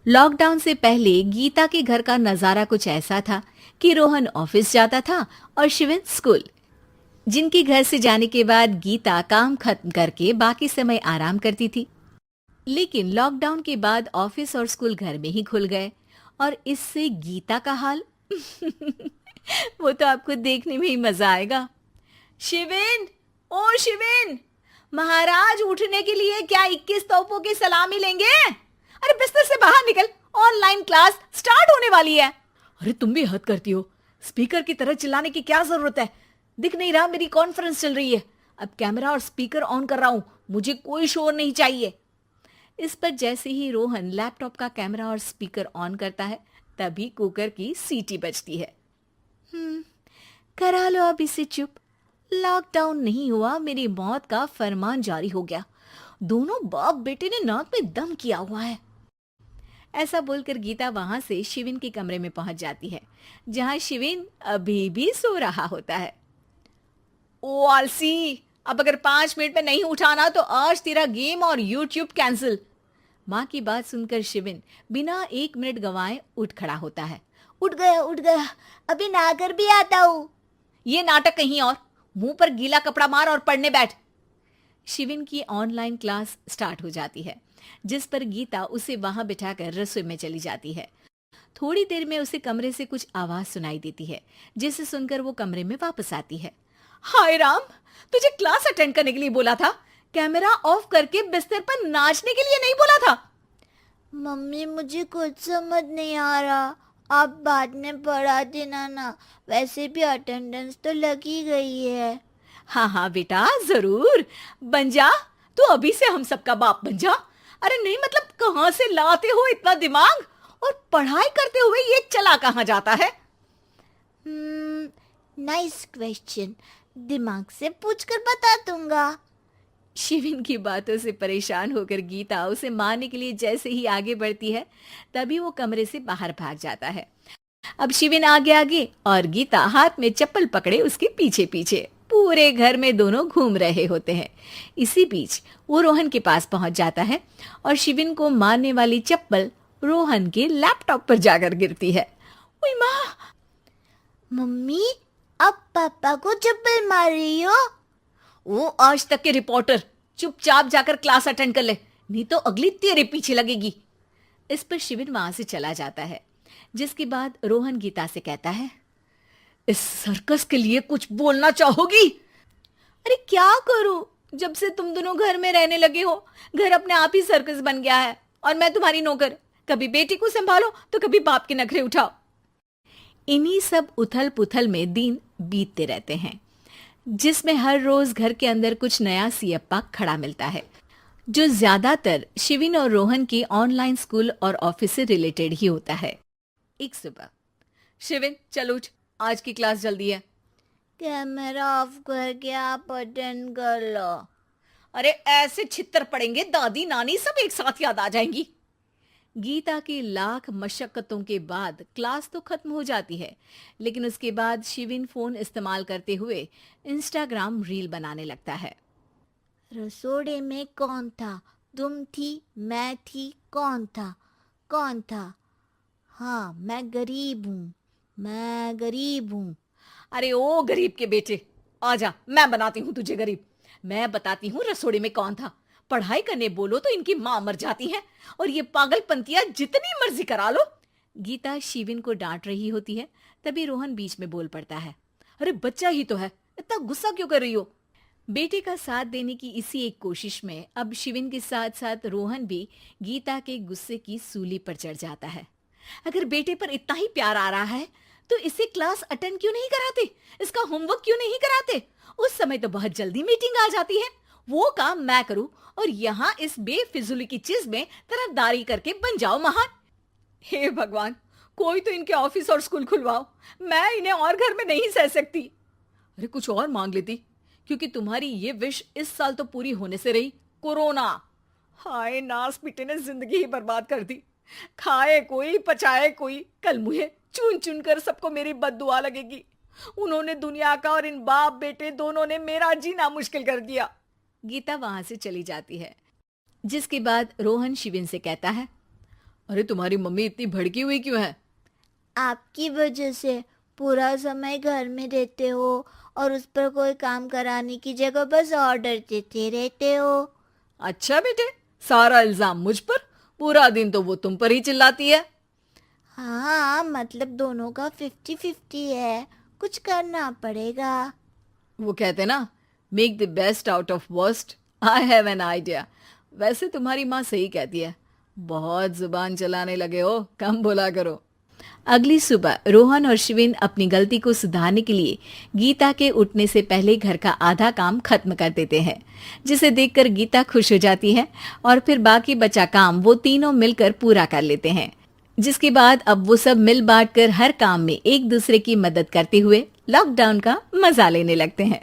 Lockdown से पहले गीता के घर का नजारा कुछ ऐसा था कि रोहन ऑफिस जाता था और शिविन स्कूल। जिनके घर से जाने के बाद गीता काम खत्म करके बाकी समय आराम करती थी। लेकिन लॉकडाउन के बाद ऑफिस और स्कूल घर में ही खुल गए और इससे गीता का हाल वो तो आपको देखने में ही मजा आएगा। शिविन, ओ शिविन, महाराज उठने के लिए क्या 21 तोपों की सलामी लेंगे? अरे बिस्तर से बाहर निकल, ऑनलाइन क्लास स्टार्ट होने वाली है। अरे तुम भी हद करती हो, स्पीकर की तरह चिल्लाने की क्या जरूरत है? दिख नहीं रहा मेरी कॉन्फ्रेंस चल रही है। अब कैमरा और स्पीकर ऑन कर रहा हूं, मुझे कोई शोर नहीं चाहिए। इस पर जैसे ही रोहन लैपटॉप का कैमरा और स्पीकर ऑन करता है तभी कुकर की सीटी बजती है। करा लो अब इसे चुप। लॉकडाउन नहीं हुआ, मेरी मौत का फरमान जारी हो गया। दोनों बाप बेटे ने नाक में दम किया हुआ है। ऐसा बोलकर गीता वहां से शिविन के कमरे में पहुंच जाती है, जहां शिविन अभी भी सो रहा होता है। ओ आलसी, अब अगर 5 मिनट में नहीं उठाना तो आज तेरा गेम और यूट्यूब कैंसिल। माँ की बात सुनकर शिविन बिना 1 मिनट गंवाए उठ खड़ा होता है। उठ गया, अभी नहाकर भी आता हूँ। ये नाटक कहीं और, मुंह पर गीला कपड़ा मार और पढ़ने बैठ। शिविन की ऑनलाइन क्लास स्टार्ट हो जाती है, जिस पर गीता उसे वहां बिठाकर रसोई में चली जाती है। थोड़ी देर में उसे कमरे से कुछ आवाज सुनाई देती है, जिसे सुनकर वो कमरे में वापस आती है। हाय राम, तुझे क्लास अटेंड करने के लिए बोला था, कैमरा ऑफ करके बिस्तर पर नाचने के लिए नहीं बोला था। मम्मी मुझे कुछ समझ नहीं आ रहा, आप बाद में पढ़ा देना ना, वैसे भी अटेंडेंस तो लगी गई है। हाँ हाँ बेटा, जरूर बन जा। तू अभी से हम सबका बाप बन जा। अरे नहीं मतलब कहाँ से लाते हो इतना दिमाग, और पढ़ाई करते हुए ये चला कहाँ जाता है? नाइस क्वेश्चन, दिमाग से पूछकर बता दूंगा। शिविन की बातों से परेशान होकर गीता उसे मारने के लिए जैसे ही आगे बढ़ती है तभी वो कमरे से बाहर भाग जाता है। अब शिविन आगे आगे और गीता हाथ में चप्पल पकड़े उसके पीछे पीछे पूरे घर में दोनों घूम रहे होते हैं। इसी बीच वो रोहन के पास पहुंच जाता है और शिविन को मारने वाली चप्पल रोहन के लैपटॉप पर जाकर गिरती है। ओए माँ! मम्मी, अब पापा को चप्पल मार रही हो? वो आज तक के रिपोर्टर, चुपचाप जाकर क्लास अटेंड कर ले, नहीं तो अगली तेरे पीछे लगेगी। इस पर शिविन वहां से चला जाता है, जिसके बाद रोहन गीता से कहता है, इस सर्कस के लिए कुछ बोलना चाहोगी? अरे क्या करूं, जब से तुम दोनों घर में रहने लगे हो, घर अपने आप ही सर्कस बन गया है और मैं तुम्हारी नौकर। कभी बेटी को संभालो तो कभी बाप के नखरे उठाओ। इन्हीं सब उथल पुथल में दिन बीतते रहते हैं, जिसमें हर रोज घर के अंदर कुछ नया सियप्पा खड़ा मिलता है, जो ज्यादातर शिविन और रोहन के ऑनलाइन स्कूल और ऑफिस से रिलेटेड ही होता है। एक सुबह, शिविन चल उठ, आज की क्लास जल्दी है। कैमरा ऑफ करके आप अटेंड कर लो। अरे ऐसे छित्तर पड़ेंगे, दादी नानी सब एक साथ याद आ जाएंगी। गीता की लाख मशक्कतों के बाद क्लास तो खत्म हो जाती है, लेकिन उसके बाद शिविन फोन इस्तेमाल करते हुए इंस्टाग्राम रील बनाने लगता है। रसोड़े में कौन था? तुम थी, मैं थी, कौन था? कौन था? हाँ, मैं गरीब हूँ, मैं गरीब हूँ। अरे ओ गरीब के बेटे, आजा, मैं बनाती हूँ तुझे गरीब। मैं बताती हूँ रसोड़े में कौन था। पढ़ाई करने बोलो तो इनकी माँ मर जाती है, और ये पागलपंतियां जितनी मर्जी करा लो। गीता शिविन को डांट रही होती है, तभी रोहन बीच में बोल पड़ता है। अरे बच्चा ही तो है, इतना गुस्सा क्यों कर रही हो? बेटे का साथ देने की इसी एक कोशिश में अब शिविन के साथ साथ रोहन भी गीता के गुस्से की सूली पर चढ़ जाता है। अगर बेटे पर इतना ही प्यार आ रहा है तो इसे क्लास अटेंड क्यों नहीं कराते, इसका होमवर्क क्यों नहीं कराते? उस समय तो बहुत जल्दी मीटिंग आ जाती है, वो काम मैं करूं और यहाँ इस बेफिजुली की चीज में तरफदारी करके बन जाओ महान। हे भगवान, कोई तो इनके ऑफिस और स्कूल खुलवाओ, मैं इन्हें और घर में नहीं सह सकती। अरे कुछ और मांग लेती, क्योंकि तुम्हारी ये विश इस साल तो पूरी होने से रही, कोरोना। हाय नास पिटे ने जिंदगी ही बर्बाद कर दी। खाए कोई पचाए कोई, कल मुझे चुन चुन कर सबको मेरी बद्दुआ लगेगी। उन्होंने दुनिया का और इन बाप बेटे दोनों ने मेरा जीना मुश्किल कर दिया। गीता वहां से चली जाती है, जिसके बाद रोहन शिविन से कहता है, अरे तुम्हारी मम्मी इतनी भड़की हुई क्यों है? आपकी वजह से पूरा समय घर में रहते हो और उस पर कोई काम कराने की जगह बस ऑर्डर देते रहते हो। अच्छा बेटे, सारा इल्जाम मुझ पर? पूरा दिन तो वो तुम पर ही चिल्लाती है। हाँ, मतलब दोनों का 50-50 है, कुछ करना पड़ेगा। वो कहते ना, make the best out of worst. I have an idea. वैसे तुम्हारी माँ सही कहती है, बहुत जुबान चलाने लगे हो, कम बोला करो। अगली सुबह रोहन और शिवेन अपनी गलती को सुधारने के लिए गीता के उठने से पहले घर का आधा काम खत्म कर देते हैं, जिसे देखकर गीता खुश हो जाती है और फिर बाकी बचा काम वो तीनों मिलकर पूरा कर लेते हैं। जिसके बाद अब वो सब मिल बांट कर हर काम में एक दूसरे की मदद करते हुए लॉकडाउन का मजा लेने लगते हैं।